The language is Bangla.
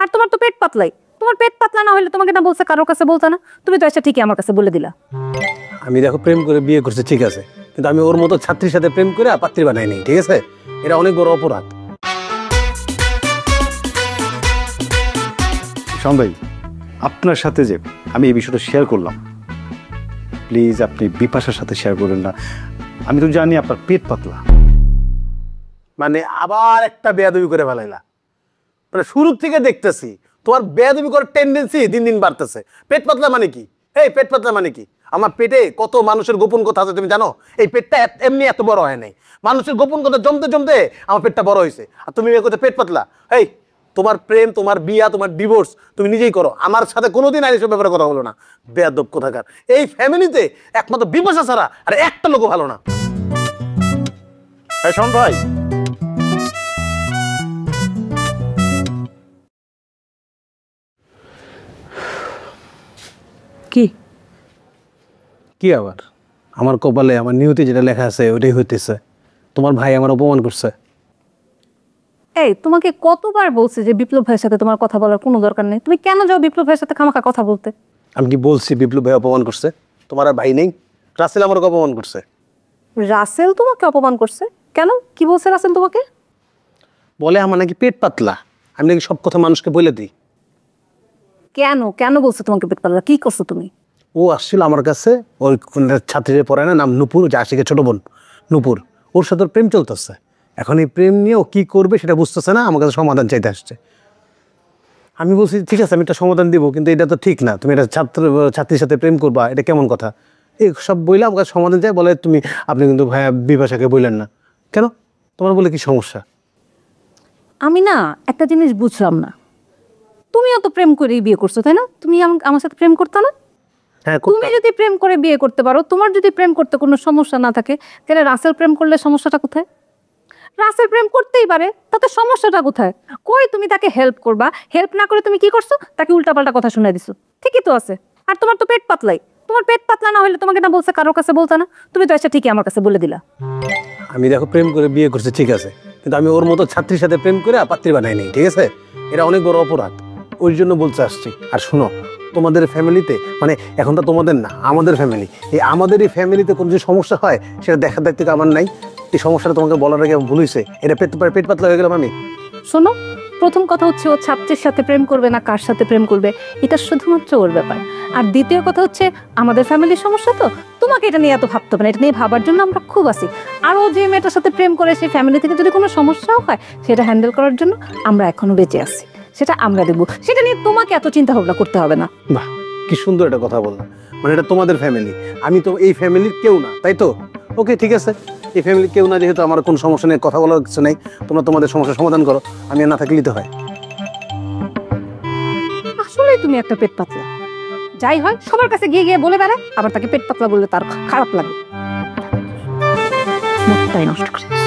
আর তোমার তো পেট পাতলাই। তোমার পেট পাতলা না হলে তোমাকে না বলছে কারোর কাছে বলতে না, তুমি তো এসে ঠিকই আমার কাছে বলে দিলা। আমি দেখো প্রেম করে বিয়ে করছি ঠিক আছে, কিন্তু আমি ওর মতো ছাত্রীর সাথে প্রেম করে পাত্রী বানাই নাই, ঠিক আছে? এটা অনেক বড় অপরাধ। শাওন ভাই, আপনার সাথে যে আমি এই বিষয়টা শেয়ার করলাম, প্লিজ আপনি বিপাশার সাথে শেয়ার করবেন না। আমি তো জানি আপনার পেট পাতলা। মানে আবার একটা বেয়াদবি করে ফেলাইলা। মানে শুরু থেকে দেখতেছি তোমার বেয়াদবি করার টেন্ডেন্সি দিন দিন বাড়তেছে। পেট পাতলা মানে কি? এই পেট পাতলা মানে কি? আমার পেটে কত মানুষের গোপন কথা আছে তুমি জানো? এই পেটটা এমনি এত বড় হয় নাই, মানুষের গোপন কথা জমতে জমতে আমার পেটটা বড় হয়েছে। আর তুমি করতে পেট পাতলা? এই তোমার প্রেম, তোমার বিয়া, তোমার ডিভোর্স তুমি নিজেই করো, আমার সাথে কোনোদিন আর এসব ব্যাপারে কথা বলো না। বেয়াদব কোথাকার। এই ফ্যামিলিতে একমাত্র বিপাশা ছাড়া আর একটা লোকও ভালো না। হ্যাঁ শাওন ভাই, কি কি আবার? আমার কপালে আমার নিয়তি যেটা লেখা আছে ওটাই হইতেছে। তোমার ভাই আমার অপমান করছে। এই তোমাকে কতবার বলছে যে বিপ্লব ভাইয়ের সাথে তোমার কথা বলার কোনো দরকার নেই, তুমি কেন যাও বিপ্লব ভাইয়ের সাথে খামাখা কথা বলতে? আমি কি বলছি বিপ্লব ভাই অপমান করছে? তোমার আর ভাই নেই? রাসেল আমাকে অপমান করছে। রাসেল তোমাকে অপমান করছে কেন? কি বলছে রাসেল তোমাকে? বলে আমার নাকি পেট পাতলা, আমি নাকি সব কথা মানুষকে বলে দিই। কেন কেন বলছে তোমাকে পেট পাতলা? কি করছো তুমি? ও আসছিল আমার কাছে, ওই ছাত্রীদের পড়ায় না, নাম নুপুর, যা আশিকের ছোট বোন নুপুর, ওর সাথে ওর প্রেম চলতেছে। এখন এই প্রেম নিয়ে ও কী করবে সেটা বুঝতেছে না, আমার কাছে সমাধান চাইতে আসছে। আমি বলছি ঠিক আছে আমি একটা সমাধান দিব, কিন্তু এটা তো ঠিক না, তুমি এটা ছাত্রীর সাথে প্রেম করবা, এটা কেমন কথা? এই সব বইলে আমার কাছে সমাধান চাই, বলে তুমি আপনি কিন্তু ভাইয়া বিপাশাকে বললেন না কেন? তোমার বলে কি সমস্যা? আমি না একটা জিনিস বুঝলাম না, তুমিও তো প্রেম করেই বিয়ে করছো তাই না? তুমি আমার সাথে প্রেম করতে না? হ্যাঁ, তুমি যদি প্রেম করে বিয়ে করতে পারো, তোমার যদি প্রেম করতে কোনো সমস্যা না থাকে, তাহলে রাসেল প্রেম করলে সমস্যাটা কোথায়? রাসেল প্রেম করতেই পারে, তাতে সমস্যাটা কোথায়? কই তুমি তাকে হেল্প করবা, হেল্প না করে তুমি কি করছো? তাকে উল্টাপাল্টা কথা শুনাই দিছো। ঠিকই তো আছে। আর তোমার তো পেট পাতলাই। তোমার পেট পাতলা না হলে তোমাকে না বলছে কারোর কাছে বলতে না, তুমি তো এসে ঠিকই আমার কাছে বলে দিলা। আমি দেখো প্রেম করে বিয়ে করছি ঠিক আছে, কিন্তু আমি ওর মতো ছাত্রীর সাথে প্রেম করে পাত্রী বানাই নাই, ঠিক আছে? এটা অনেক বড় অপরাধ, ওই জন্য বলতে আসছি। আর শোনো, তোমাদের ফ্যামিলিতে, মানে এখন তো তোমাদের না, আমাদের ফ্যামিলি, আমাদের এই ফ্যামিলিতে কোনো যে সমস্যা হয় সেটা দেখার দায়িত্ব আমার নাই। এই সমস্যাটা তোমাকে বলার আগে ভুল হয়েছে, এটা পেট পাতলা হয়ে গেলাম আমি। শোনো, প্রথম কথা হচ্ছে ও ছাত্রের সাথে প্রেম করবে না কার সাথে প্রেম করবে এটা শুধুমাত্র ওর ব্যাপার। আর দ্বিতীয় কথা হচ্ছে আমাদের ফ্যামিলির সমস্যা, তো তোমাকে এটা নিয়ে এত ভাবতে হবে না, এটা নিয়ে ভাবার জন্য আমরা খুব আছি। আর ও যে মেয়েটার সাথে প্রেম করে সেই ফ্যামিলি থেকে যদি কোনো সমস্যাও হয় সেটা হ্যান্ডেল করার জন্য আমরা এখনো বেঁচে আছি, সেটা আমরা দেখবো। সেটা নিয়ে তোমাকে এত চিন্তা ভাবনা করতে হবে না। বাহ, কি সুন্দর একটা কথা বললাম। মানে এটা তোমাদের ফ্যামিলি, আমি তো এই ফ্যামিলির কেউ না, তাই তো? ওকে ঠিক আছে, এই ফ্যামিলির কেউ না যেহেতু আমার কোনো সমস্যা নেই, কথা বলার কিছু নেই, তোমরা তোমাদের সমস্যার সমাধান করো, আমি আর না থাকলেই তো হয়। আসলে তুমি একটা পেট পাতলা, যাই হয় সবার কাছে গিয়ে গিয়ে বলে বেড়ায়, আবার তাকে পেট পাতলা বললে তার খারাপ লাগে, মুখটাই নষ্ট করে।